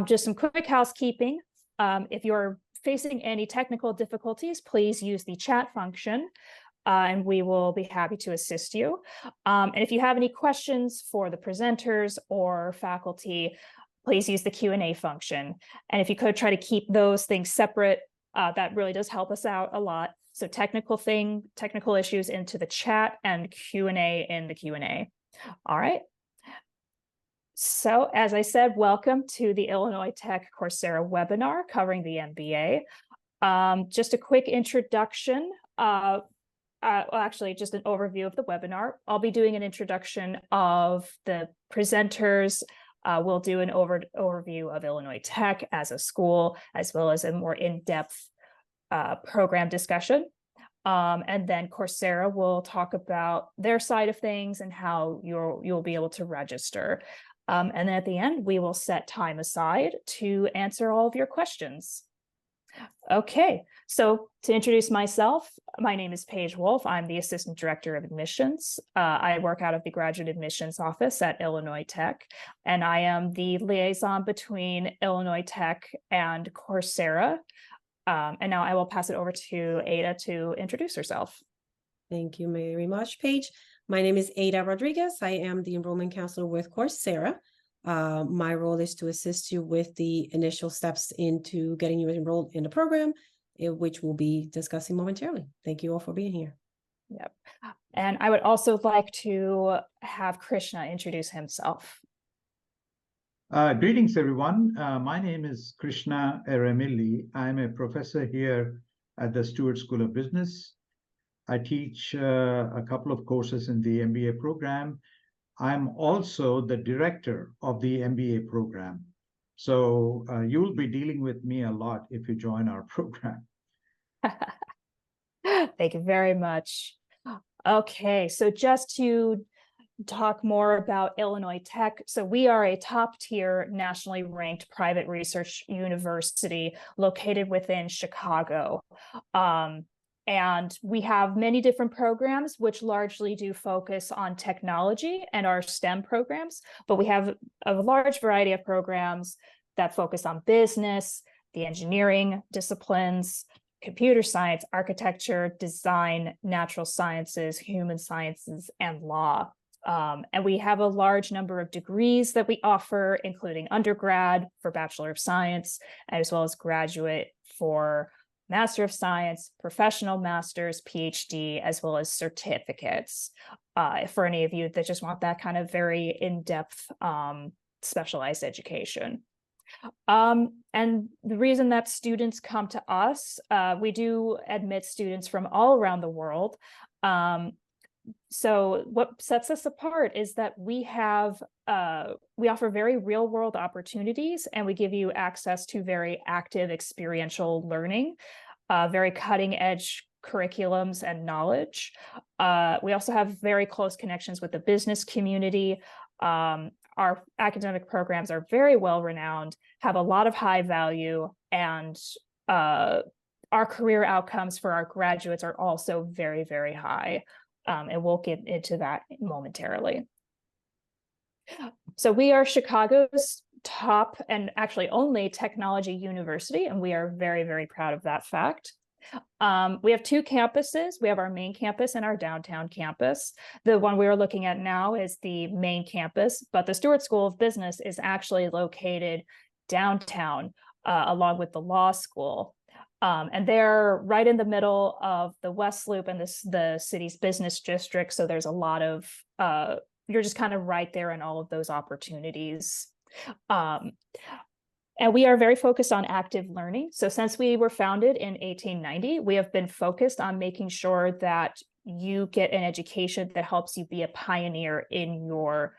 Just some quick housekeeping. If you're facing any technical difficulties, please use the chat function, and we will be happy to assist you. And if you have any questions for the presenters or faculty, please use the Q&A function. And if you could try to keep those things separate, that really does help us out a lot. So technical issues into the chat and Q&A in the Q&A. All right. So as I said, welcome to the Illinois Tech Coursera webinar covering the MBA. Just a quick introduction. Well, actually, just an overview of the webinar. I'll be doing an introduction of the presenters. We'll do an overview of Illinois Tech as a school, as well as a more in-depth program discussion. And then Coursera will talk about their side of things and how you'll be able to register. And then at the end, we will set time aside to answer all of your questions. Okay, so to introduce myself, my name is Paige Wolf. I'm the Assistant Director of Admissions. I work out of the Graduate Admissions Office at Illinois Tech, and I am the liaison between Illinois Tech and Coursera. And now I will pass it over to Ada to introduce herself. Thank you very much, Paige. My name is Ada Rodriguez. I am the enrollment counselor with Coursera. My role is to assist you with the initial steps into getting you enrolled in the program, which we'll be discussing momentarily. Thank you all for being here. Yep. And I would also like to have Krishna introduce himself. Greetings, everyone. My name is Krishna Eramilli. I'm a professor here at the Stewart School of Business. I teach a couple of courses in the MBA program. I'm also the director of the MBA program. So you'll be dealing with me a lot if you join our program. Thank you very much. Okay, so just to talk more about Illinois Tech. So we are a top-tier nationally ranked private research university located within Chicago. And we have many different programs, which largely do focus on technology and our STEM programs, but we have a large variety of programs that focus on business, the engineering disciplines, computer science, architecture, design, natural sciences, human sciences, and law. And we have a large number of degrees that we offer, including undergrad for Bachelor of Science, as well as graduate for Master of Science, professional masters, PhD, as well as certificates for any of you that just want that kind of very in-depth specialized education. And the reason that students come to us, we do admit students from all around the world. So what sets us apart is that we offer very real world opportunities, and we give you access to very active experiential learning, very cutting edge curriculums and knowledge. We also have very close connections with the business community. Our academic programs are very well renowned, have a lot of high value, and our career outcomes for our graduates are also very, very high. And we'll get into that momentarily. So we are Chicago's top and actually only technology university, and we are very, very proud of that fact. We have two campuses. We have our main campus and our downtown campus. The one we are looking at now is the main campus, but the Stewart School of Business is actually located downtown, along with the law school. And they're right in the middle of the West Loop and the city's business district. So there's a lot of, you're just kind of right there in all of those opportunities. And we are very focused on active learning. So since we were founded in 1890, we have been focused on making sure that you get an education that helps you be a pioneer in your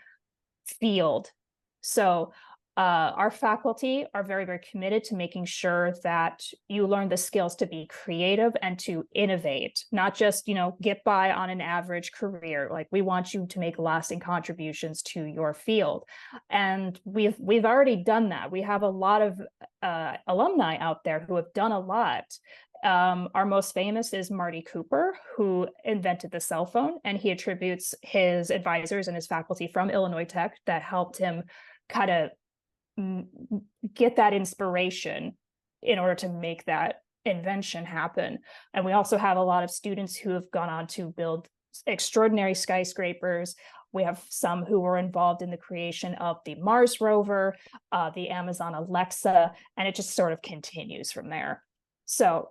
field. So our faculty are very, very committed to making sure that you learn the skills to be creative and to innovate, not just, get by on an average career. Like, we want you to make lasting contributions to your field. And we've already done that. We have a lot of alumni out there who have done a lot. Our most famous is Marty Cooper, who invented the cell phone, and he attributes his advisors and his faculty from Illinois Tech that helped him kind of get that inspiration in order to make that invention happen. And we also have a lot of students who have gone on to build extraordinary skyscrapers. We have some who were involved in the creation of the Mars rover, the Amazon Alexa, and it just sort of continues from there. So,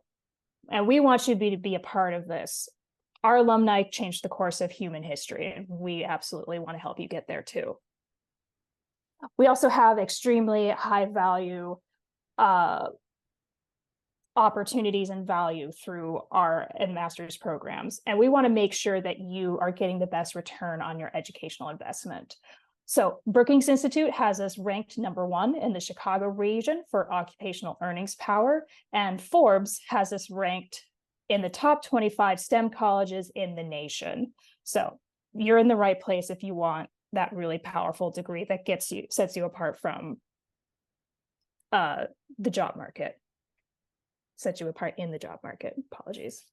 and we want you to be a part of this. Our alumni changed the course of human history, and we absolutely want to help you get there too. We also have extremely high value opportunities and value through our and master's programs. And we want to make sure that you are getting the best return on your educational investment. So Brookings Institute has us ranked #1 in the Chicago region for occupational earnings power, and Forbes has us ranked in the top 25 STEM colleges in the nation. So you're in the right place if you want that really powerful degree that sets you apart from the job market. Set you apart in the job market. Apologies.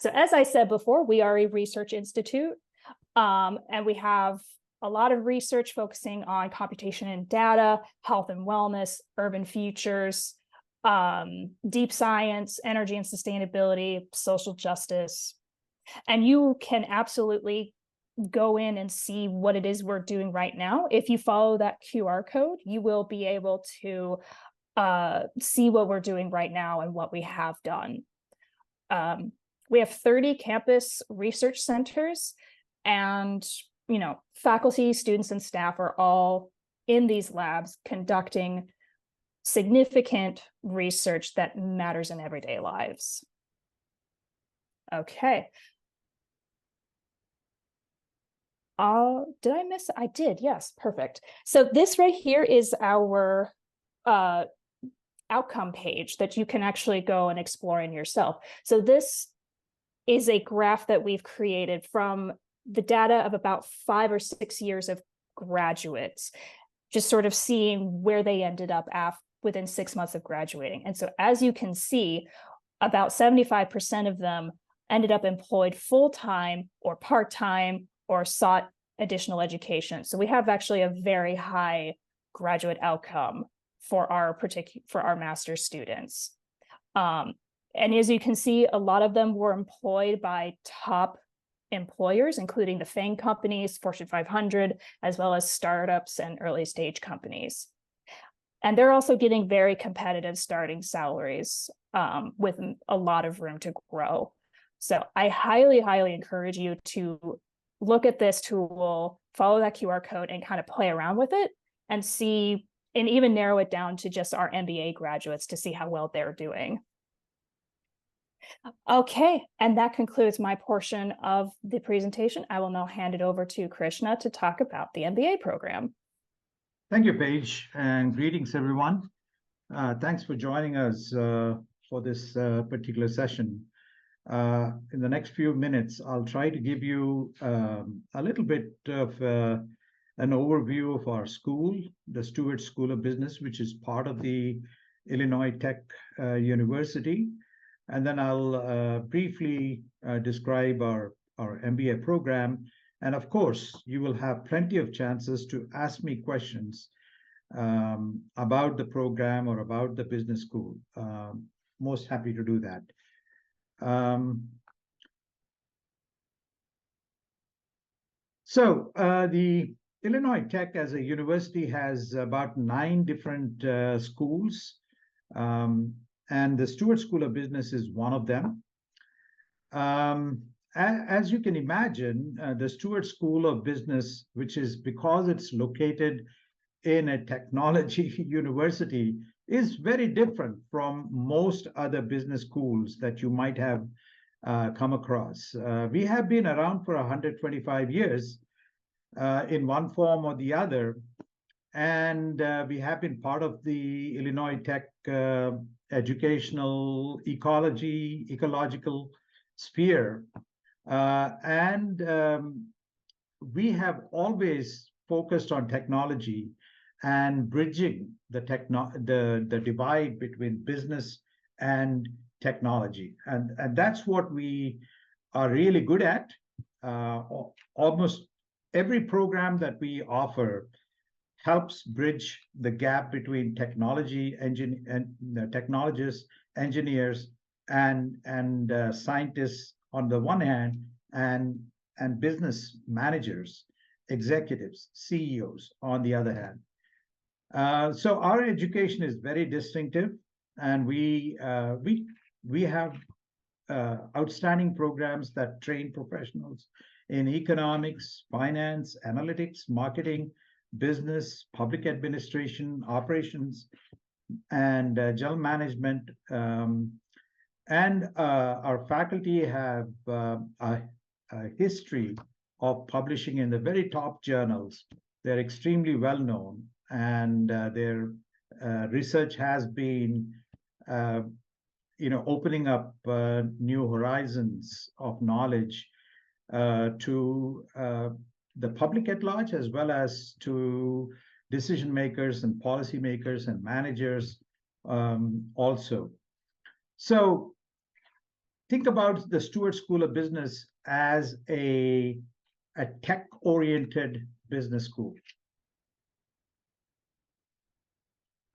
So as I said before, we are a research institute, and we have a lot of research focusing on computation and data, health and wellness, urban futures, deep science, energy and sustainability, social justice. And you can absolutely go in and see what it is we're doing right now. If you follow that QR code, you will be able to see what we're doing right now and what we have done. We have 30 campus research centers, and faculty, students, and staff are all in these labs conducting significant research that matters in everyday lives. Okay. Did I miss? I did. Yes, perfect. So this right here is our outcome page that you can actually go and explore in yourself. So this is a graph that we've created from the data of about 5 or 6 years of graduates, just sort of seeing where they ended up within 6 months of graduating. And so as you can see, about 75% of them ended up employed full-time or part-time or sought additional education. So we have actually a very high graduate outcome for our master's students. And as you can see, a lot of them were employed by top employers, including the FANG companies, Fortune 500, as well as startups and early stage companies. And they're also getting very competitive starting salaries with a lot of room to grow. So I highly, highly encourage you to look at this tool, follow that QR code, and kind of play around with it and see, and even narrow it down to just our MBA graduates to see how well they're doing. Okay, and that concludes my portion of the presentation. I will now hand it over to Krishna to talk about the MBA program. Thank you, Paige, and greetings, everyone. Thanks for joining us for this particular session. In the next few minutes, I'll try to give you a little bit of an overview of our school, the Stewart School of Business, which is part of the Illinois Tech University. And then I'll briefly describe our MBA program. And of course, you will have plenty of chances to ask me questions about the program or about the business school. Most happy to do that. So the Illinois Tech as a university has about 9 different schools, and the Stewart School of Business is one of them. As you can imagine, the Stewart School of Business, which is because it's located in a technology university, is very different from most other business schools that you might have come across. We have been around for 125 years in one form or the other, and we have been part of the Illinois Tech educational ecological sphere. And we have always focused on technology and bridging the divide between business and technology. And that's what we are really good at. Almost every program that we offer helps bridge the gap between technologists, engineers, and scientists on the one hand, and business managers, executives, CEOs on the other hand. So our education is very distinctive, and we have outstanding programs that train professionals in economics, finance, analytics, marketing, business, public administration, operations, and general management. And our faculty have a history of publishing in the very top journals. They're extremely well known, and their research has been opening up new horizons of knowledge to the public at large, as well as to decision makers and policymakers and managers also. So think about the Stewart School of Business as a tech-oriented business school.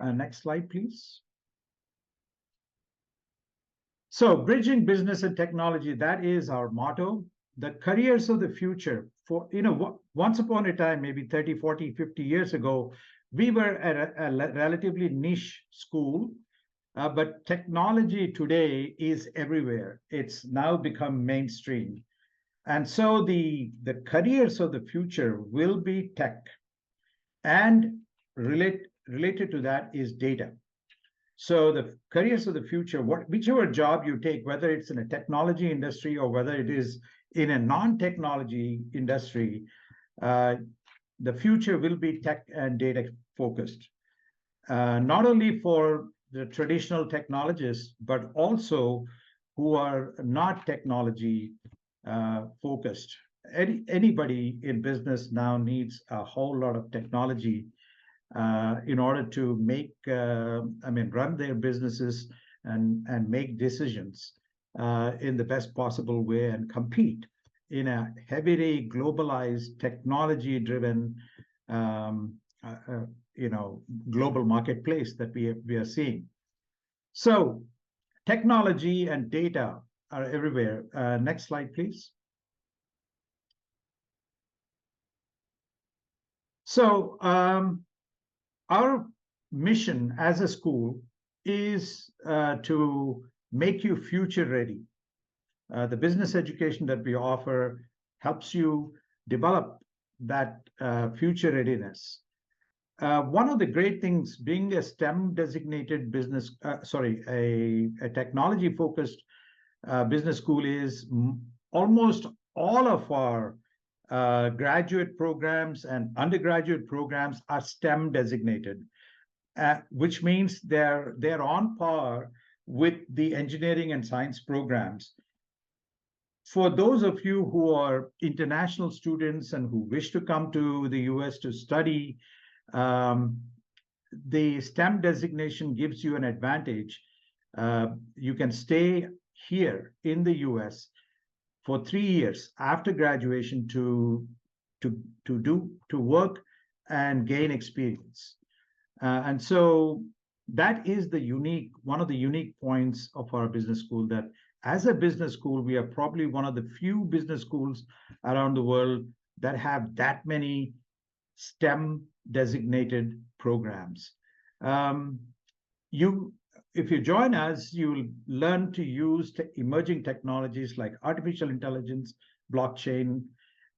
Next slide, please. So bridging business and technology, that is our motto. The careers of the future. For once upon a time, maybe 30, 40, 50 years ago, we were at a relatively niche school, but technology today is everywhere. It's now become mainstream. And so the careers of the future will be tech, and related to that is data. So the careers of the future, whichever job you take, whether it's in a technology industry or whether it is in a non-technology industry, the future will be tech and data focused. Not only for the traditional technologists, but also who are not technology focused. Anybody in business now needs a whole lot of technology in order to run their businesses and make decisions in the best possible way and compete in a heavily globalized, technology-driven, global marketplace that we are seeing. So technology and data are everywhere. Next slide, please. So our mission as a school is to make you future ready. The business education that we offer helps you develop that future readiness. One of the great things, being a STEM designated business, a technology focused business school, is almost all of our graduate programs and undergraduate programs are STEM designated, which means they're on par with the engineering and science programs. For those of you who are international students and who wish to come to the US to study, the STEM designation gives you an advantage. You can stay here in the US for 3 years after graduation to work and gain experience. And so that is one of the unique points of our business school, that as a business school, we are probably one of the few business schools around the world that have that many STEM designated programs. If you join us, you'll learn to use emerging technologies like artificial intelligence, blockchain,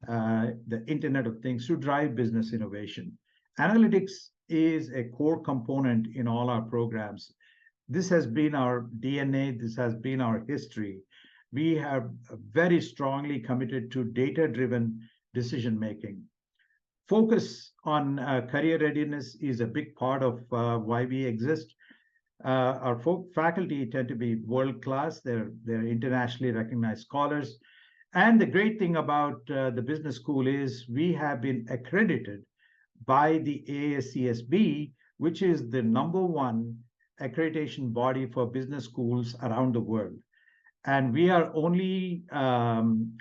the Internet of Things to drive business innovation. Analytics is a core component in all our programs. This has been our DNA. This has been our history. We have very strongly committed to data-driven decision making. Focus on career readiness is a big part of why we exist. Our faculty tend to be world-class. They're internationally recognized scholars. And the great thing about the business school is we have been accredited by the ASCSB, which is the #1 accreditation body for business schools around the world. And we are only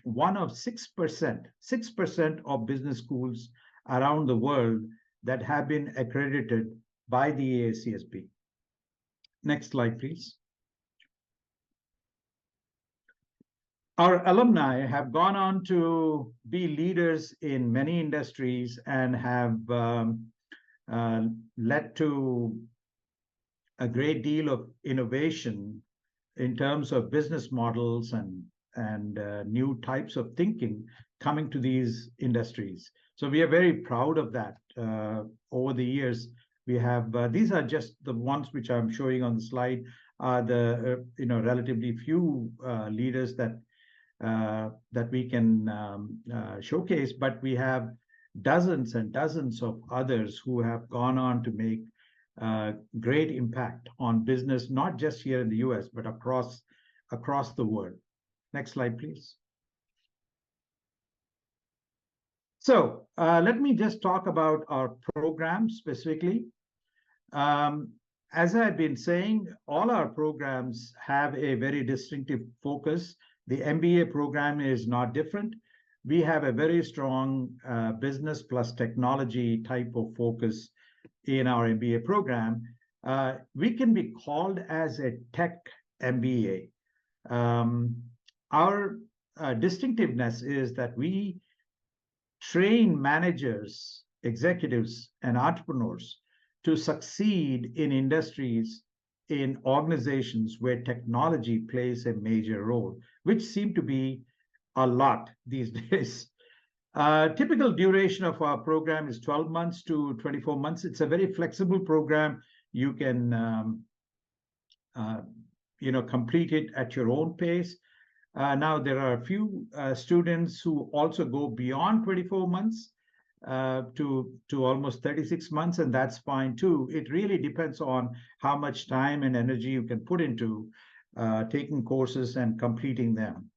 one of 6% of business schools around the world that have been accredited by the AACSB. Next slide, please. Our alumni have gone on to be leaders in many industries and have led to a great deal of innovation in terms of business models and new types of thinking coming to these industries. So we are very proud of that. Over the years, we have these are just the ones which I'm showing on the slide, are the relatively few leaders that we can showcase, but we have dozens and dozens of others who have gone on to make great impact on business, not just here in the US, but across the world. Next slide, please. So let me just talk about our program specifically. As I've been saying, all our programs have a very distinctive focus. The MBA program is not different. We have a very strong business plus technology type of focus in our MBA program. We can be called as a tech MBA. Our distinctiveness is that we train managers, executives, and entrepreneurs to succeed in industries, in organizations where technology plays a major role, which seem to be a lot these days. Typical duration of our program is 12 months to 24 months. It's a very flexible program. You can complete it at your own pace. Now, there are a few students who also go beyond 24 months to almost 36 months, and that's fine too. It really depends on how much time and energy you can put into taking courses and completing them.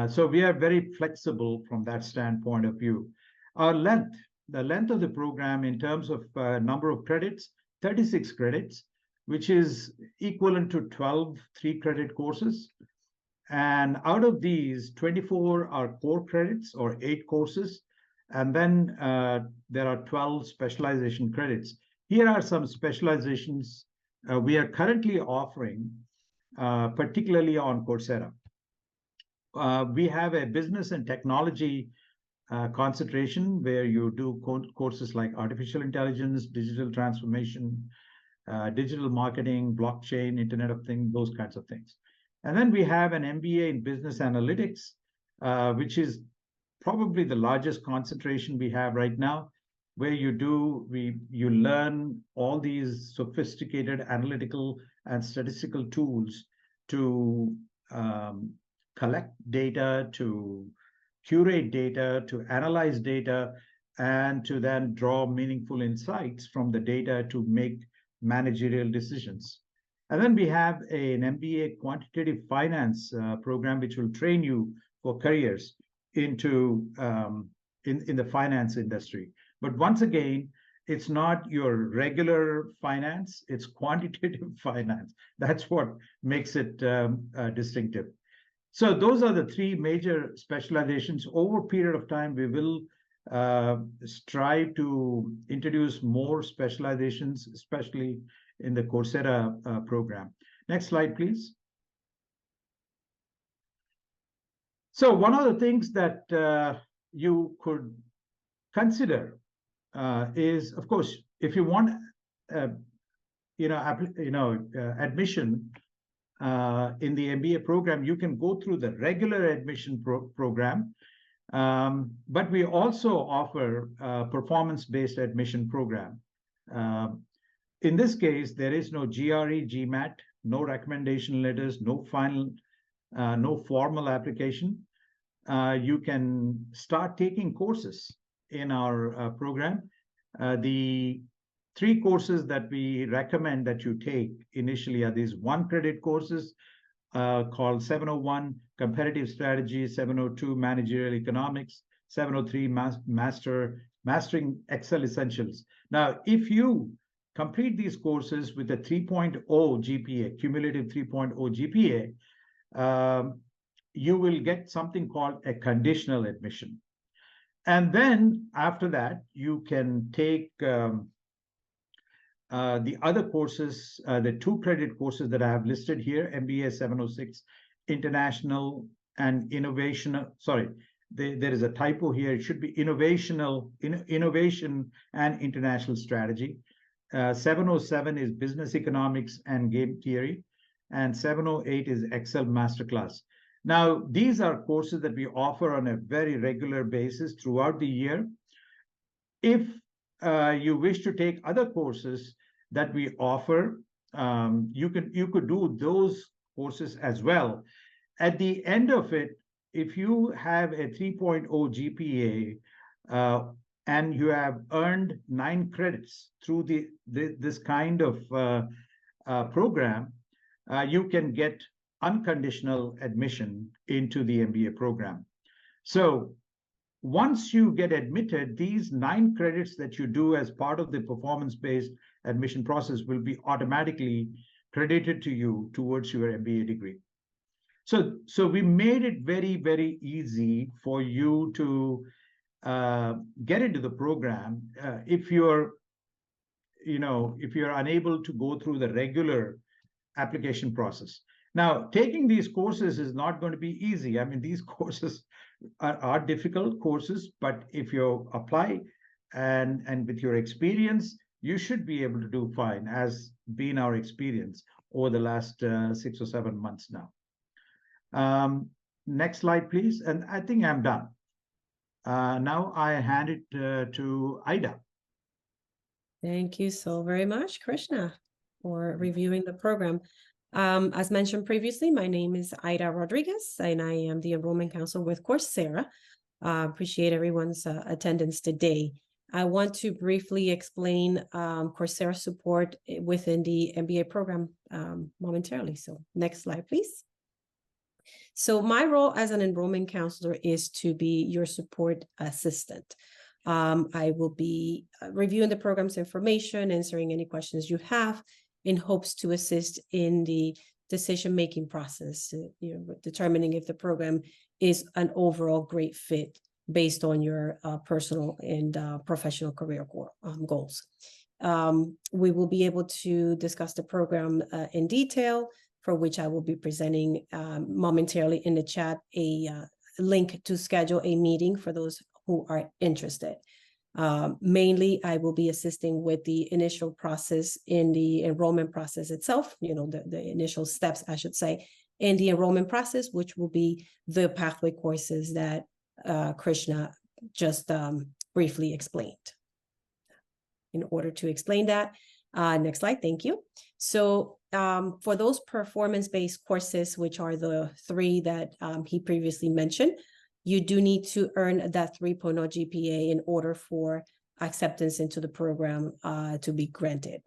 So we are very flexible from that standpoint of view. Our length, the length of the program in terms of number of credits, 36 credits, which is equivalent to 12 3-credit courses. And out of these, 24 are core credits or 8 courses. And then there are 12 specialization credits. Here are some specializations we are currently offering, particularly on Coursera. We have a business and technology concentration where you do courses like artificial intelligence, digital transformation, digital marketing, blockchain, Internet of Things, those kinds of things. And then we have an MBA in business analytics, which is probably the largest concentration we have right now, where you learn all these sophisticated analytical and statistical tools to collect data, to curate data, to analyze data, and to then draw meaningful insights from the data to make managerial decisions. And then we have an MBA quantitative finance program, which will train you for careers into in the finance industry. But once again, it's not your regular finance, it's quantitative finance. That's what makes it distinctive. So those are the 3 major specializations. Over a period of time, we will strive to introduce more specializations, especially in the Coursera program. Next slide, please. So one of the things that you could consider is, of course, if you want, admission in the MBA program, you can go through the regular admission program, but we also offer a performance-based admission program. In this case, there is no GRE, GMAT, no recommendation letters, no final, no formal application. You can start taking courses in our program. The 3 courses that we recommend that you take initially are these 1-credit courses called 701 Competitive Strategy, 702 Managerial Economics, 703 Mastering Excel Essentials. Now, if you complete these courses with a 3.0 GPA, cumulative 3.0 GPA, you will get something called a conditional admission. And then after that, you can take the other courses, the 2 credit courses that I have listed here, MBA 706, International and Innovation. Sorry, there is a typo here. It should be Innovation and International Strategy. 707 is Business Economics and Game Theory, and 708 is Excel Masterclass. Now, these are courses that we offer on a very regular basis throughout the year. If you wish to take other courses that we offer, you could do those courses as well. At the end of it, if you have a 3.0 GPA and you have earned 9 credits through this kind of program, you can get unconditional admission into the MBA program. So once you get admitted, these 9 credits that you do as part of the performance-based admission process will be automatically credited to you towards your MBA degree. So we made it very, very easy for you to get into the program. If you're unable to go through the regular application process. Now, taking these courses is not going to be easy. I mean, these courses are difficult courses, but if you apply and with your experience, you should be able to do fine, as been our experience over the last 6 or 7 months now. Next slide, please. And I think I'm done. Now I hand it to Ida. Thank you so very much, Krishna, for reviewing the program. As mentioned previously, my name is Ida Rodriguez, and I am the enrollment counselor with Coursera. Appreciate everyone's attendance today. I want to briefly explain Coursera support within the MBA program momentarily. So next slide, please. So my role as an enrollment counselor is to be your support assistant. I will be reviewing the program's information, answering any questions you have, in hopes to assist in the decision-making process, determining if the program is an overall great fit based on your personal and professional career goals. We will be able to discuss the program in detail, for which I will be presenting momentarily in the chat a link to schedule a meeting for those who are interested. Mainly, I will be assisting with the initial process in the enrollment process itself, the initial steps, I should say, in the enrollment process, which will be the pathway courses that Krishna just briefly explained. In order to explain that, next slide, thank you. So for those performance-based courses, which are the 3 that he previously mentioned, you do need to earn that 3.0 GPA in order for acceptance into the program to be granted.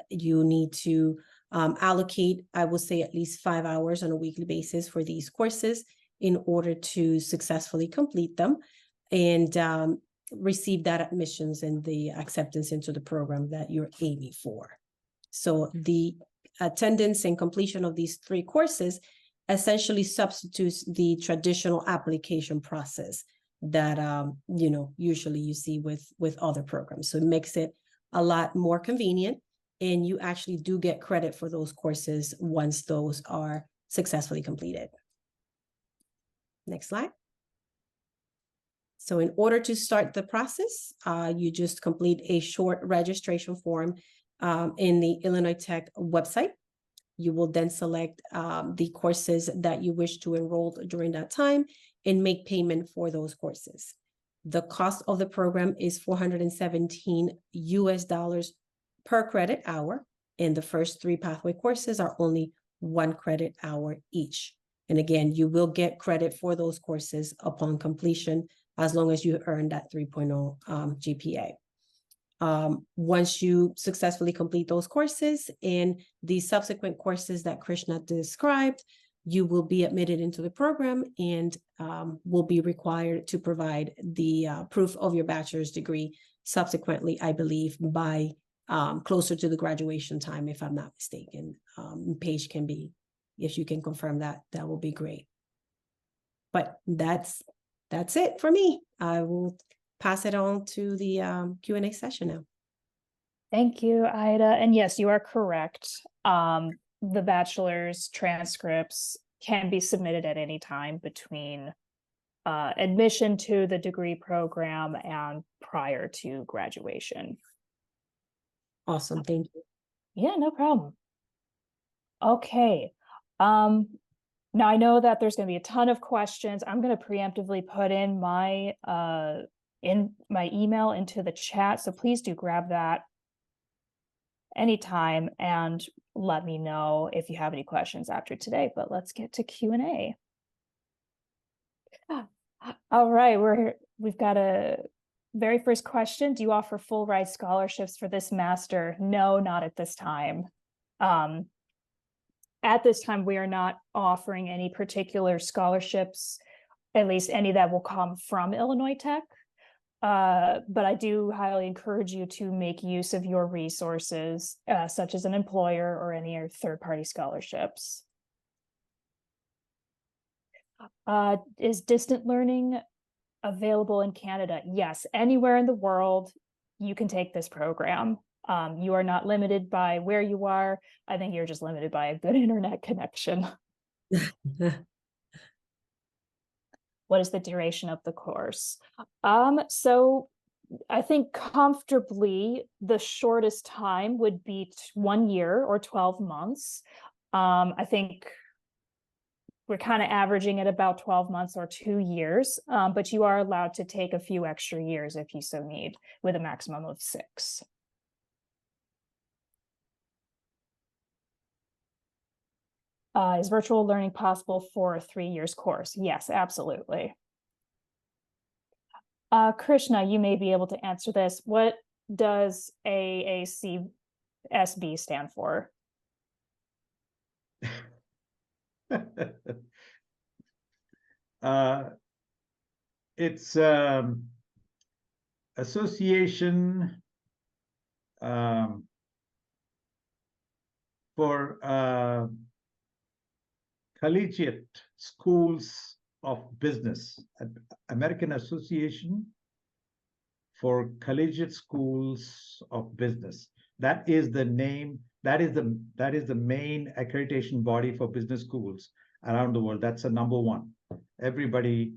You need to allocate, I would say, at least 5 hours on a weekly basis for these courses in order to successfully complete them and receive that admissions and the acceptance into the program that you're aiming for. So the attendance and completion of these 3 courses essentially substitutes the traditional application process that usually you see with other programs. So it makes it a lot more convenient, and you actually do get credit for those courses once those are successfully completed. Next slide. So in order to start the process, you just complete a short registration form in the Illinois Tech website. You will then select the courses that you wish to enroll during that time and make payment for those courses. The cost of the program is $417 US per credit hour, and the first 3 pathway courses are only 1 credit hour each. And again, you will get credit for those courses upon completion as long as you earn that 3.0 GPA. Once you successfully complete those courses and the subsequent courses that Krishna described, you will be admitted into the program and will be required to provide the proof of your bachelor's degree subsequently, I believe, by closer to the graduation time, if I'm not mistaken. Paige can be, if you can confirm that, that will be great. But that's that's it for me. I will pass it on to the Q&A session now. Thank you, Ida. And yes, you are correct. The bachelor's transcripts can be submitted at any time between admission to the degree program and prior to graduation. Awesome, thank you. Yeah, no problem. Okay. Now I know that there's going to be a ton of questions. I'm going to preemptively put in my email into the chat, so please do grab that anytime and let me know if you have any questions after today. But let's get to Q&A. All right, we've got a very first question. Do you offer full ride scholarships for this master? No, not at this time. At this time, we are not offering any particular scholarships, at least any that will come from Illinois Tech. But I do highly encourage you to make use of your resources, such as an employer or any other third-party scholarships. Is distant learning available in Canada? Yes, anywhere in the world, you can take this program. You are not limited by where you are. I think you're just limited by a good internet connection. What is the duration of the course? So I think comfortably the shortest time would be 1 year or 12 months. I think we're kind of averaging at about 12 months or 2 years, but you are allowed to take a few extra years if you so need, with a maximum of 6. Is virtual learning possible for a 3 years course? Yes, absolutely. Krishna, you may be able to answer this. What does AACSB stand for? It's association for collegiate schools of business, American Association for Collegiate Schools of Business. That is the name. That is the main accreditation body for business schools around the world. That's a number one. Everybody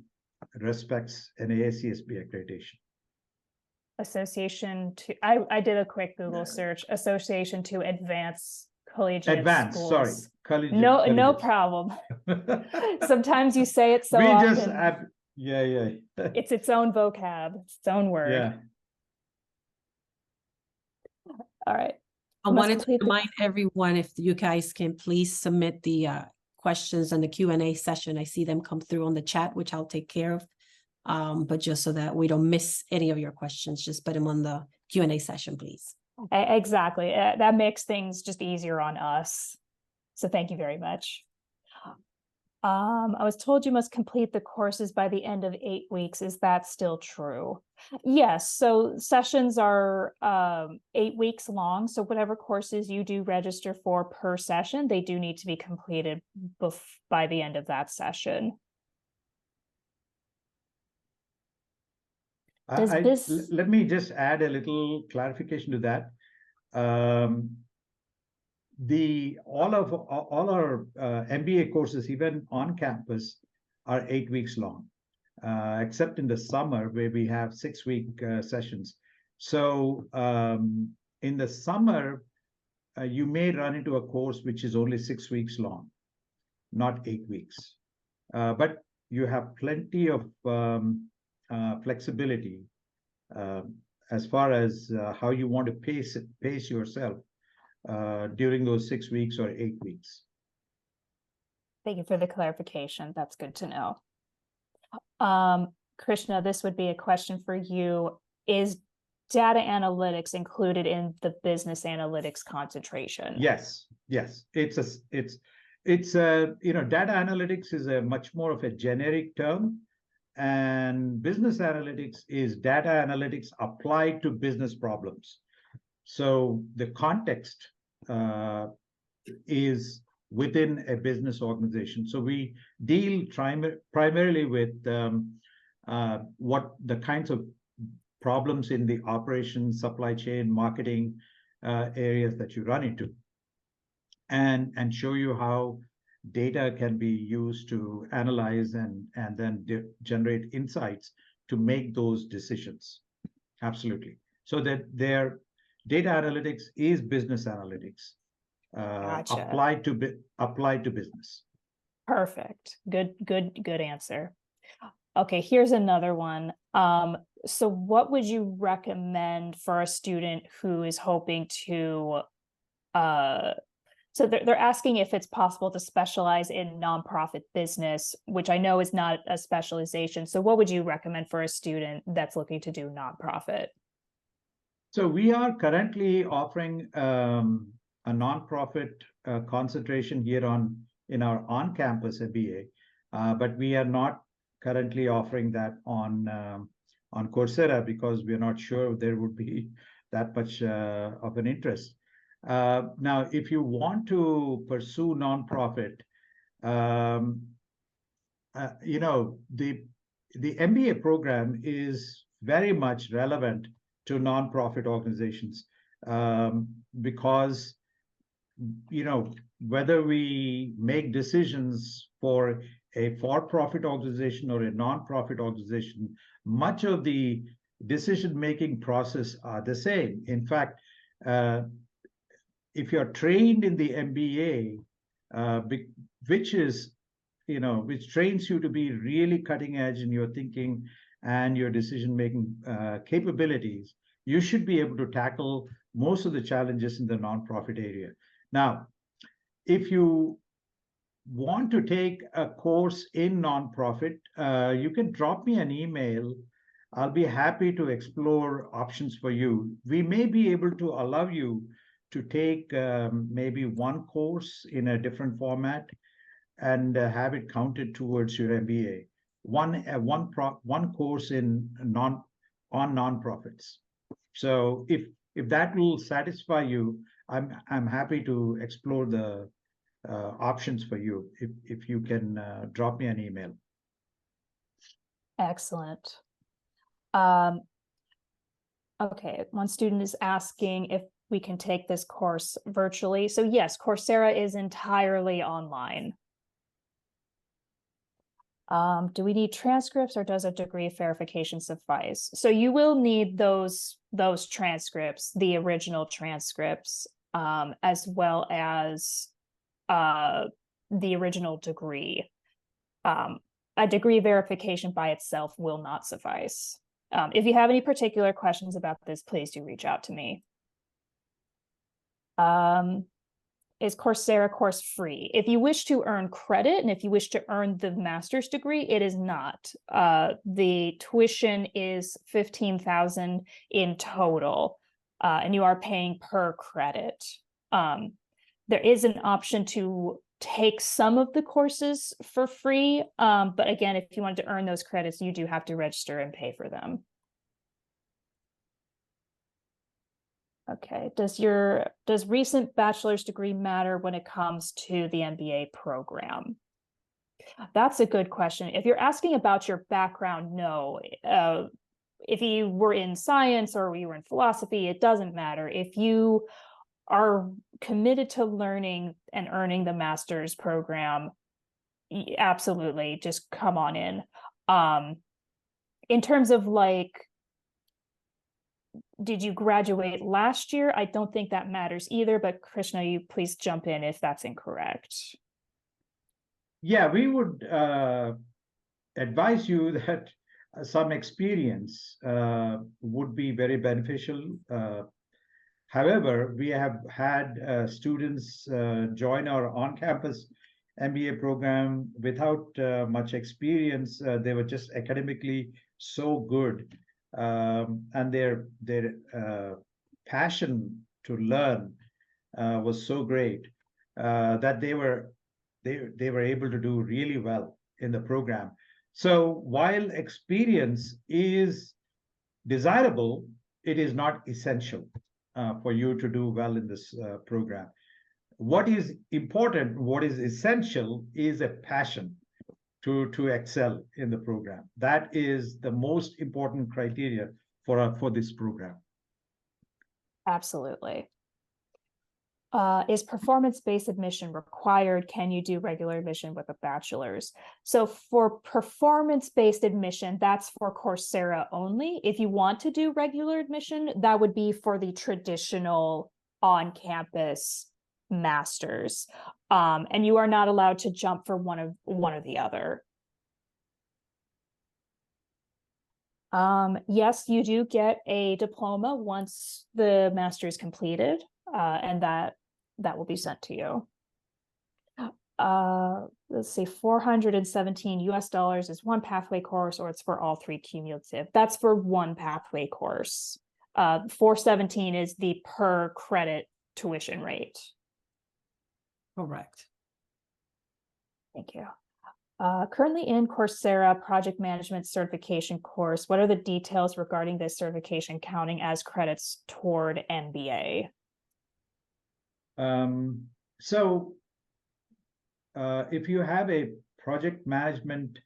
respects an AACSB accreditation. Association to, I did a quick Google search. Association to Advance Collegiate Schools. Sorry. Collegiate, no problem. Sometimes you say it so we often. Just yeah. It's its own vocab, its own word. Yeah. All right. I wanted to remind everyone, if you guys can please submit the questions in the Q&A session. I see them come through on the chat, which I'll take care of. But just so that we don't miss any of your questions, just put them on the Q&A session, please. Exactly. That makes things just easier on us. So thank you very much. I was told you must complete the courses by the end of 8 weeks. Is that still true? Yes. So sessions are 8 weeks long. So whatever courses you do register for per session, they do need to be completed by the end of that session. Let me just add a little clarification to that. All our MBA courses, even on campus, are 8 weeks long, except in the summer where we have 6-week sessions. So in the summer, you may run into a course which is only 6 weeks long, not 8 weeks. But you have plenty of flexibility as far as how you want to pace yourself during those 6 weeks or 8 weeks. Thank you for the clarification. That's good to know. Krishna, this would be a question for you. Is data analytics included in the business analytics concentration? Yes. It's data analytics is a much more of a generic term, and business analytics is data analytics applied to business problems. So the context is within a business organization. So we deal primarily with what the kinds of problems in the operations, supply chain, marketing areas that you run into, and show you how data can be used to analyze and then generate insights to make those decisions. Absolutely. So that their data analytics is business analytics Gotcha. applied to business. Perfect. Good answer. Okay, here's another one. So what would you recommend for a student who is hoping to, so they're asking if it's possible to specialize in nonprofit business, which I know is not a specialization. So what would you recommend for a student that's looking to do nonprofit? So we are currently offering a nonprofit concentration here in our on-campus MBA, but we are not currently offering that on Coursera because we are not sure there would be that much of an interest. Now, if you want to pursue nonprofit, the MBA program is very much relevant to nonprofit organizations because whether we make decisions for a for-profit organization or a nonprofit organization, much of the decision-making process are the same. In fact, if you're trained in the MBA, which trains you to be really cutting edge in your thinking and your decision-making capabilities, you should be able to tackle most of the challenges in the nonprofit area. Now, if you want to take a course in nonprofit, you can drop me an email. I'll be happy to explore options for you. We may be able to allow you to take maybe one course in a different format and have it counted towards your MBA. One course on nonprofits. So if that will satisfy you, I'm happy to explore the options for you if you can drop me an email. Excellent. Okay, one student is asking if we can take this course virtually. So yes, Coursera is entirely online. Do we need transcripts or does a degree verification suffice? So you will need those transcripts, the original transcripts, as well as the original degree. A degree verification by itself will not suffice. If you have any particular questions about this, please do reach out to me. Is Coursera course free? If you wish to earn credit and if you wish to earn the master's degree, it is not. The tuition is $15,000 in total, and you are paying per credit. There is an option to take some of the courses for free, but again, if you wanted to earn those credits, you do have to register and pay for them. Okay, does recent bachelor's degree matter when it comes to the MBA program? That's a good question. If you're asking about your background, no. If you were in science or you were in philosophy, it doesn't matter. If you are committed to learning and earning the master's program, absolutely, just come on in. In terms of did you graduate last year? I don't think that matters either, but Krishna, you please jump in if that's incorrect. Yeah, we would advise you that some experience would be very beneficial. However, we have had students join our on-campus MBA program without much experience. They were just academically so good. And their passion to learn was so great that they were able to do really well in the program. So while experience is desirable, it is not essential for you to do well in this program. What is important, what is essential is a passion. to excel in the program. That is the most important criteria for this program. Absolutely. Is performance-based admission required? Can you do regular admission with a bachelor's? So for performance-based admission, that's for Coursera only. If you want to do regular admission, that would be for the traditional on-campus masters. And you are not allowed to jump for one or the other. Yes, you do get a diploma once the master is completed, and that will be sent to you. Let's see, $417 is one pathway course, or it's for all three cumulative. That's for one pathway course. 417 is the per credit tuition rate. Correct. Thank you. Currently in Coursera project management certification course, what are the details regarding this certification counting as credits toward MBA? If you have a project management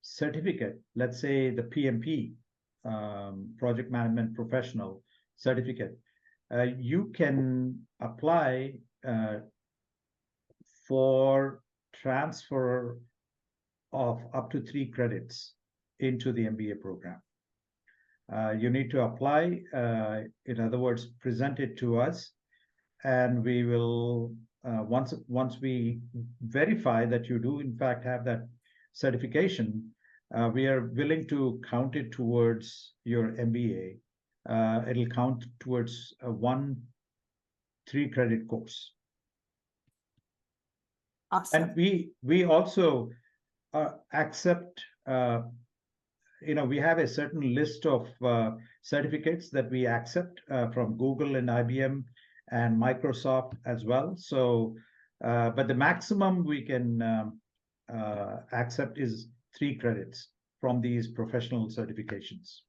certificate, let's say the PMP, project management professional certificate, you can apply for transfer of up to 3 credits into the MBA program. You need to apply, in other words, present it to us, and we will, once we verify that you do in fact have that certification, we are willing to count it towards your MBA. It'll count towards a 3 credit course. Awesome. And we also accept, we have a certain list of certificates that we accept from Google and IBM and Microsoft as well. So, but the maximum we can accept is 3 credits from these professional certifications.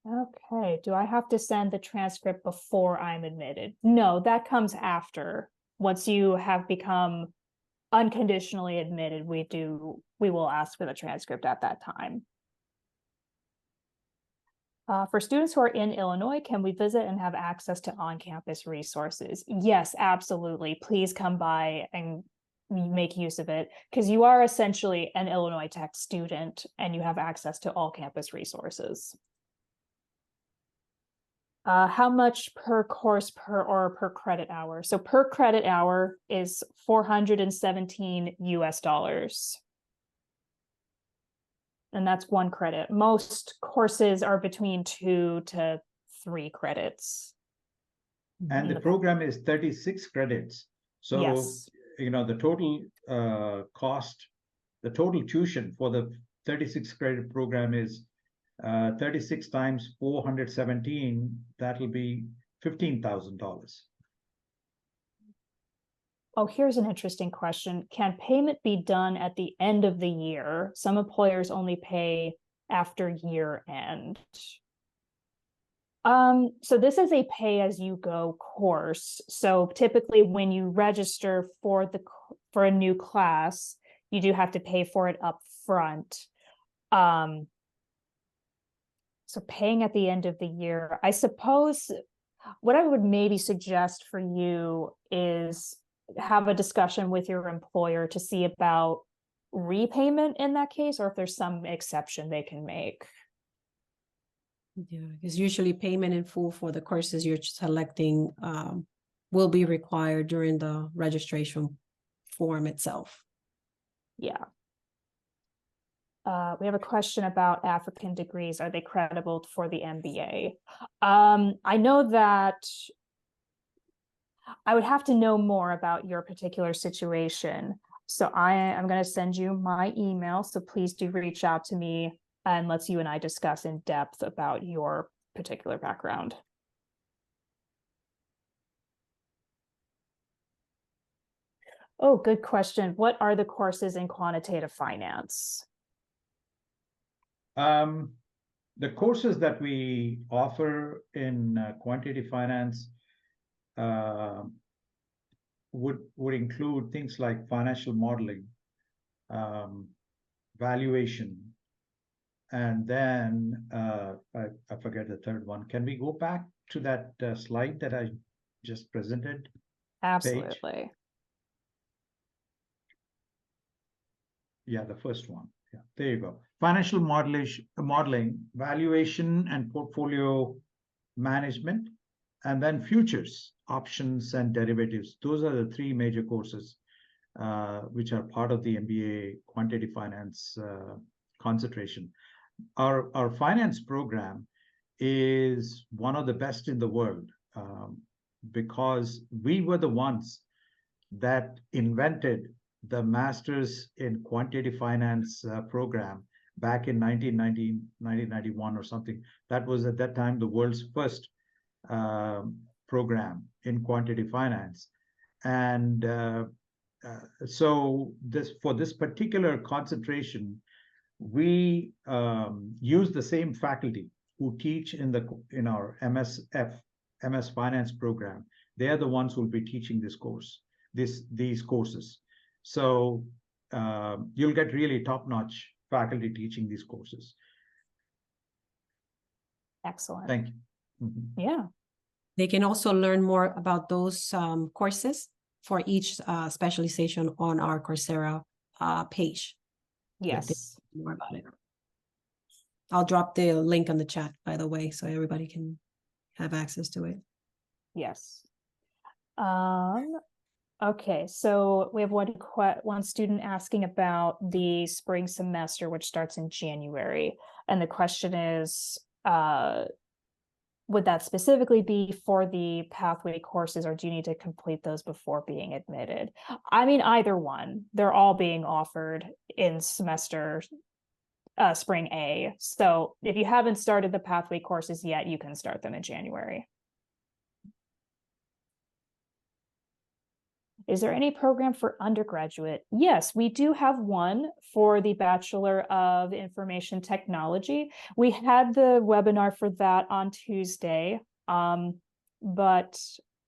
Okay, do I have to send the transcript before I'm admitted? No, that comes after. Once you have become unconditionally admitted, we will ask for the transcript at that time. For students who are in Illinois, can we visit and have access to on-campus resources? Yes, absolutely. Please come by and make use of it, because you are essentially an Illinois Tech student and you have access to all campus resources. How much per course per credit hour? So per credit hour is $417 US. And that's 1 credit. Most courses are between 2 to 3 credits. And the program is 36 credits. So, yes. The total cost, the total tuition for the 36 credit program is 36 times 417, that'll be $15,000. Oh, here's an interesting question. Can payment be done at the end of the year? Some employers only pay after year end. So this is a pay-as-you-go course. So typically when you register for a new class, you do have to pay for it up front. So paying at the end of the year, I suppose what I would maybe suggest for you is have a discussion with your employer to see about repayment in that case, or if there's some exception they can make. Yeah, because usually payment in full for the courses you're selecting will be required during the registration form itself. Yeah. We have a question about African degrees. Are they credible for the MBA? I know that I would have to know more about your particular situation. So I'm going to send you my email. So please do reach out to me, and let's you and I discuss in depth about your particular background. Oh, good question. What are the courses in quantitative finance? The courses that we offer in quantitative finance would include things like financial modeling, valuation, and then I forget the third one. Can we go back to that slide that I just presented? Absolutely. Yeah, the first one. Yeah, there you go. Financial modeling, valuation and portfolio management, and then futures, options and derivatives. Those are the three major courses which are part of the MBA quantitative finance concentration. Our finance program is one of the best in the world because we were the ones that invented the Masters in Quantitative Finance program back in 1991 or something. That was at that time the world's first program in quantitative finance. And so for this particular concentration, we use the same faculty who teach in our MS Finance program. They are the ones who will be teaching this course, these courses. So you'll get really top-notch faculty teaching these courses. Excellent. Thank you. Mm-hmm. Yeah. They can also learn more about those courses for each specialization on our Coursera page. Yes. More about it. I'll drop the link on the chat, by the way, so everybody can have access to it. Yes. Okay, so we have one student asking about the spring semester, which starts in January. And the question is, would that specifically be for the pathway courses, or do you need to complete those before being admitted? I mean, either one. They're all being offered in semester spring A. So if you haven't started the pathway courses yet, you can start them in January. Is there any program for undergraduate? Yes, we do have one for the Bachelor of Information Technology. We had the webinar for that on Tuesday, but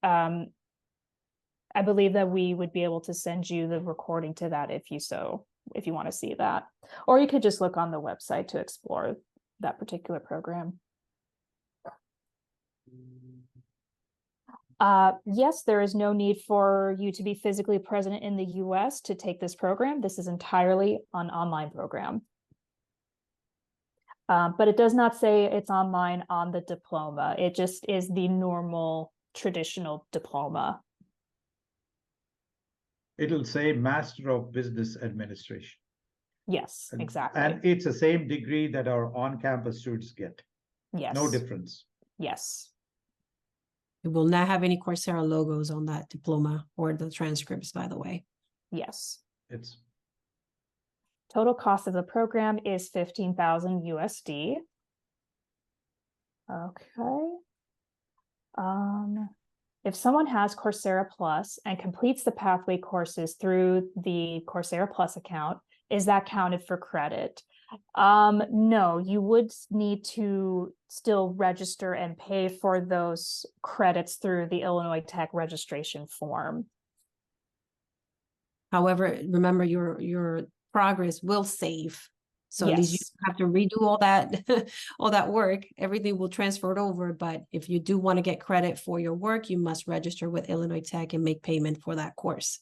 I believe that we would be able to send you the recording to that if you want to see that. Or you could just look on the website to explore that particular program. Yes, there is no need for you to be physically present in the US to take this program. This is entirely an online program. But it does not say it's online on the diploma. It just is the normal traditional diploma. It'll say Master of Business Administration. Yes, exactly. And it's the same degree that our on-campus students get. Yes. No difference. Yes. It will not have any Coursera logos on that diploma or the transcripts, by the way. Yes. It's total cost of the program is $15,000 USD. Okay. If someone has Coursera Plus and completes the pathway courses through the Coursera Plus account, is that counted for credit? No, you would need to still register and pay for those credits through the Illinois Tech registration form. However, remember your progress will save. So yes. At least you have to redo all that all that work. Everything will transfer it over. But if you do want to get credit for your work, you must register with Illinois Tech and make payment for that course.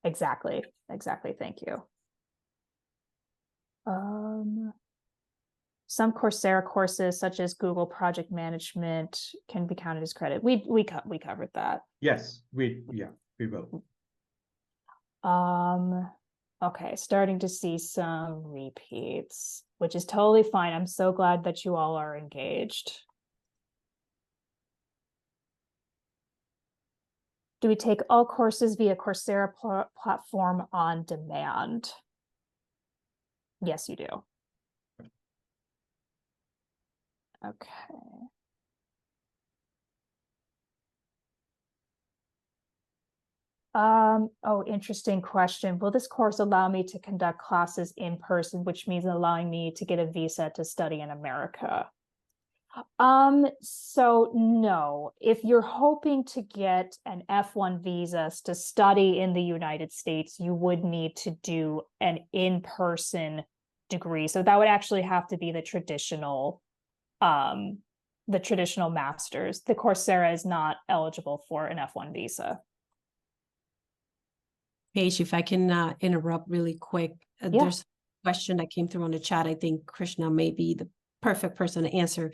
Exactly. Thank you. Some Coursera courses, such as Google Project Management, can be counted as credit. We covered that. yes, we will. Okay, starting to see some repeats, which is totally fine. I'm so glad that you all are engaged. Do we take all courses via Coursera platform on demand? Yes, you do. Okay. Oh, interesting question. Will this course allow me to conduct classes in person, which means allowing me to get a visa to study in America? So no, if you're hoping to get an F1 visa to study in the United States, you would need to do an in-person degree. So that would actually have to be the traditional master's. The Coursera is not eligible for an F1 visa. Paige, if I can interrupt really quick, Yeah. there's a question that came through on the chat. I think Krishna may be the perfect person to answer.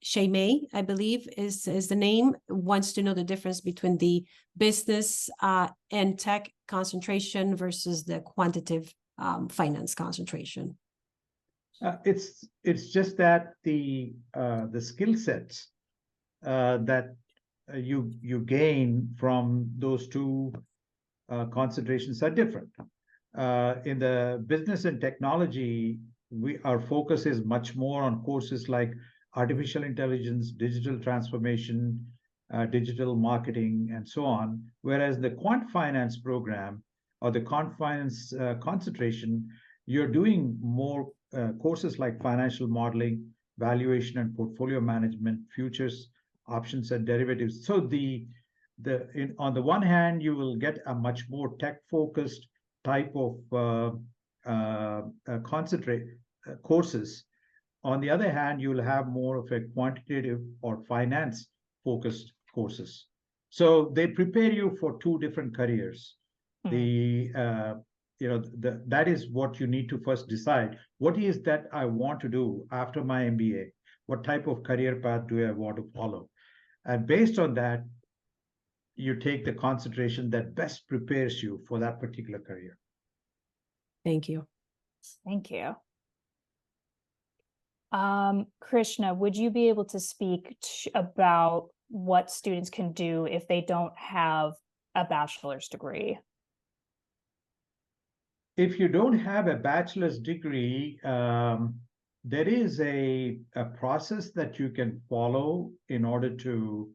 Shay May, I believe is the name, wants to know the difference between the business and tech concentration versus the quantitative finance concentration. It's just that the skill sets that you gain from those two concentrations are different. In the business and technology, our focus is much more on courses like artificial intelligence, digital transformation, digital marketing, and so on. Whereas the quant finance program or the quant finance concentration, you're doing more courses like financial modeling, valuation and portfolio management, futures, options, and derivatives. So on the one hand, you will get a much more tech-focused type of concentrate courses. On the other hand, you will have more of a quantitative or finance-focused courses. So they prepare you for two different careers. That is what you need to first decide. What is that I want to do after my MBA? What type of career path do I want to follow? And based on that, you take the concentration that best prepares you for that particular career. Thank you. Thank you. Krishna, would you be able to speak about what students can do if they don't have a bachelor's degree? If you don't have a bachelor's degree, there is a process that you can follow in order to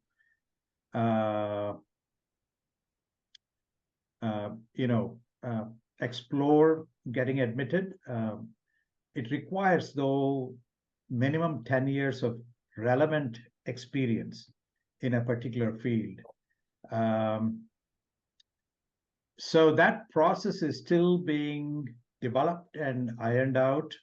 explore getting admitted. It requires, though, minimum 10 years of relevant experience in a particular field. So that process is still being developed and ironed out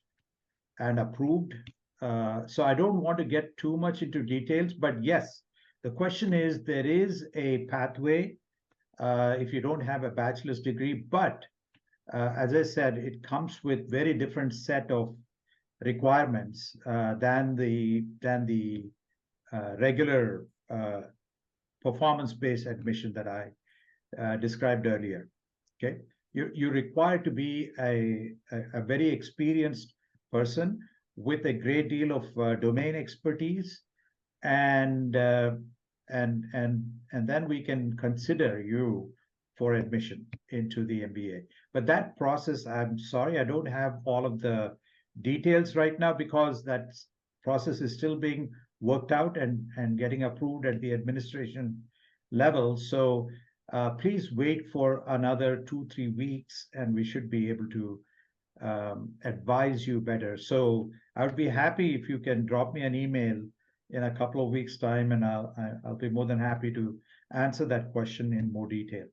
and approved. So I don't want to get too much into details, but yes, the question is, there is a pathway if you don't have a bachelor's degree, but as I said, it comes with very different set of requirements than the regular performance-based admission that I described earlier. Okay, you're required to be a very experienced person with a great deal of domain expertise, and then we can consider you for admission into the MBA. But that process, I'm sorry, I don't have all of the details right now because that process is still being worked out and getting approved at the administration level. So please wait for another 2-3 weeks, and we should be able to advise you better. So I would be happy if you can drop me an email in a couple of weeks' time, and I'll be more than happy to answer that question in more detail.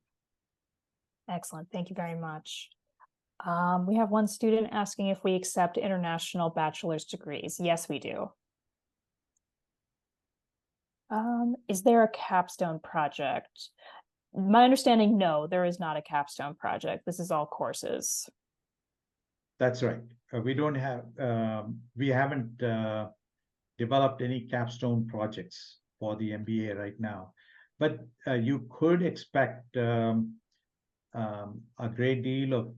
Excellent. Thank you very much. We have one student asking if we accept international bachelor's degrees. Yes, we do. Is there a capstone project? My understanding, no, there is not a capstone project. This is all courses. That's right. We haven't developed any capstone projects for the MBA right now, but you could expect a great deal of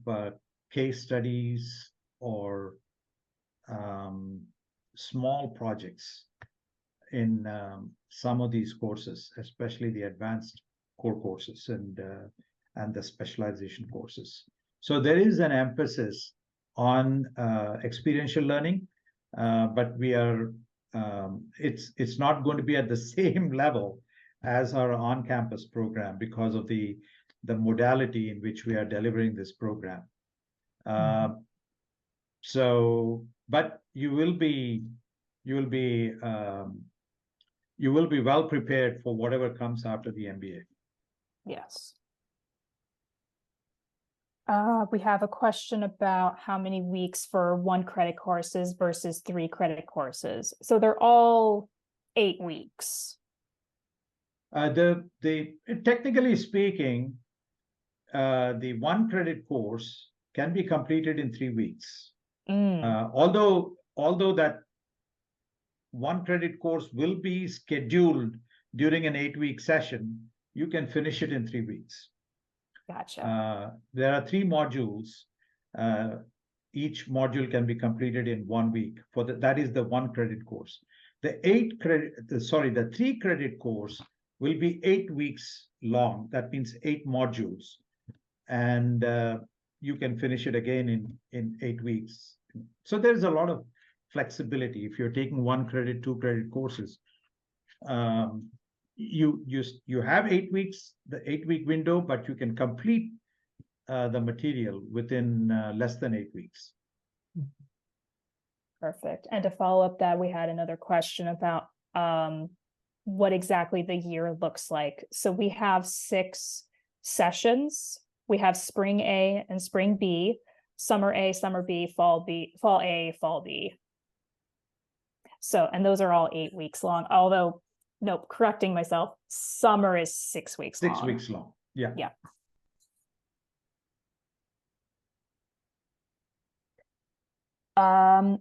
case studies or small projects in some of these courses, especially the advanced core courses and the specialization courses. So there is an emphasis on experiential learning, but it's not going to be at the same level as our on-campus program because of the modality in which we are delivering this program. But you will be you will be well prepared for whatever comes after the MBA. Yes. We have a question about how many weeks for 1 credit courses versus 3 credit courses. So they're all 8 weeks. Technically speaking, the 1 credit course can be completed in 3 weeks. Although that 1 credit course will be scheduled during an 8-week session, you can finish it in 3 weeks. Gotcha. There are 3 modules. Each module can be completed in 1 week. That is the 1 credit course. The 3 credit course will be 8 weeks long. That means 8 modules, and you can finish it again in 8 weeks. So there's a lot of flexibility. If you're taking 1 credit, 2 credit courses, you have 8 weeks, the 8-week window, but you can complete the material within less than 8 weeks. Perfect. And to follow up that, we had another question about what exactly the year looks like. So we have 6 sessions. We have spring A and spring B, summer A, summer B, fall A, fall B. So, and those are all 8 weeks long, although, nope, correcting myself, summer is 6 weeks long. 6 weeks long, yeah. Yeah.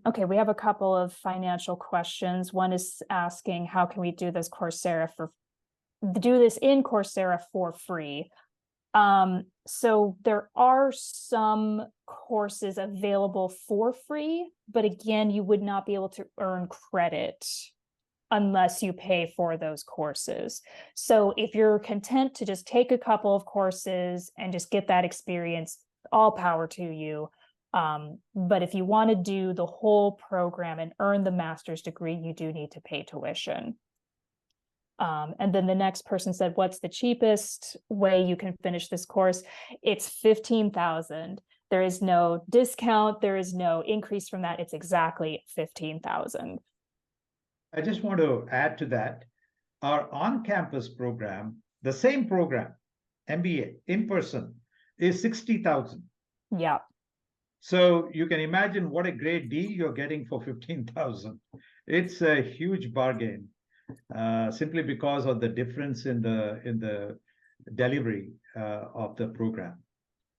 Okay, we have a couple of financial questions. One is asking, how can we do this in Coursera for free? So there are some courses available for free, but again, you would not be able to earn credit unless you pay for those courses. So if you're content to just take a couple of courses and just get that experience, all power to you. But if you want to do the whole program and earn the master's degree, you do need to pay tuition. And then the next person said, what's the cheapest way you can finish this course? It's $15,000. There is no discount. There is no increase from that. It's exactly $15,000. I just want to add to that. Our on-campus program, the same program, MBA in person, is $60,000. Yeah. So you can imagine what a great deal you're getting for $15,000. It's a huge bargain, simply because of the difference in the delivery of the program.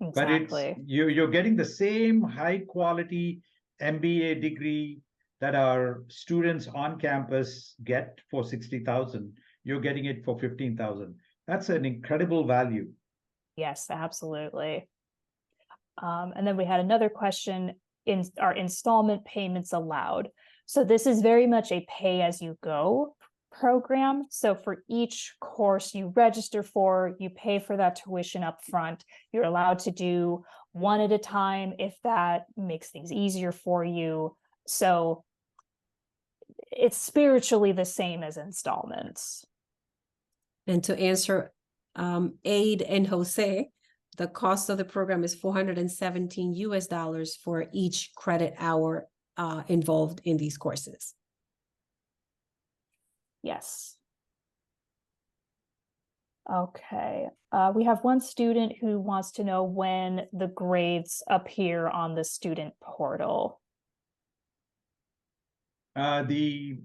Exactly. But you're getting the same high quality MBA degree that our students on campus get for $60,000. You're getting it for $15,000. That's an incredible value. Yes, absolutely. And then we had another question, are installment payments allowed? So this is very much a pay-as-you-go program. So for each course you register for, you pay for that tuition up front. You're allowed to do one at a time if that makes things easier for you. So it's spiritually the same as installments. And to answer Aid and Jose, the cost of the program is $417 for each credit hour involved in these courses. Yes. Okay. We have one student who wants to know when the grades appear on the student portal. We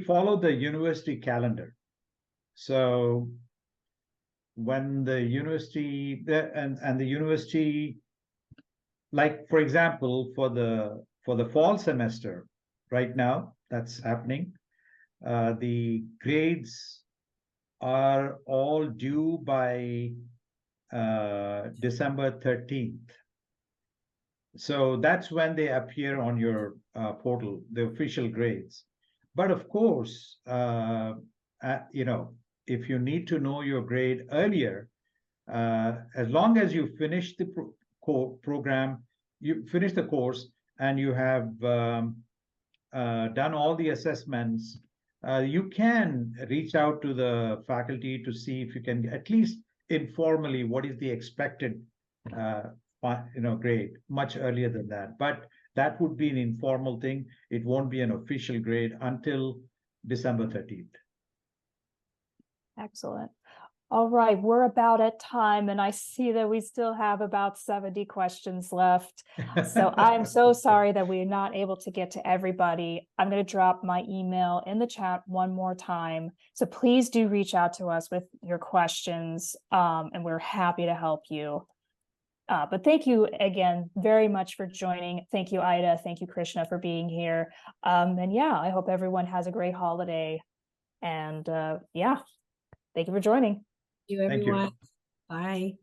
follow the university calendar. So when the university and the university, like for example, for the fall semester, right now that's happening, the grades are all due by December 13th. So that's when they appear on your portal, the official grades. But of course, if you need to know your grade earlier, as long as you finish the program, you finish the course, and you have done all the assessments, you can reach out to the faculty to see if you can at least informally what is the expected grade much earlier than that. But that would be an informal thing. It won't be an official grade until December 13th. Excellent. All right, we're about at time, and I see that we still have about 70 questions left. So I'm so sorry that we're not able to get to everybody. I'm going to drop my email in the chat one more time. So please do reach out to us with your questions, and we're happy to help you. But thank you again very much for joining. Thank you, Ida. Thank you, Krishna, for being here. And yeah, I hope everyone has a great holiday. And yeah, thank you for joining. Thank you, everyone. Bye.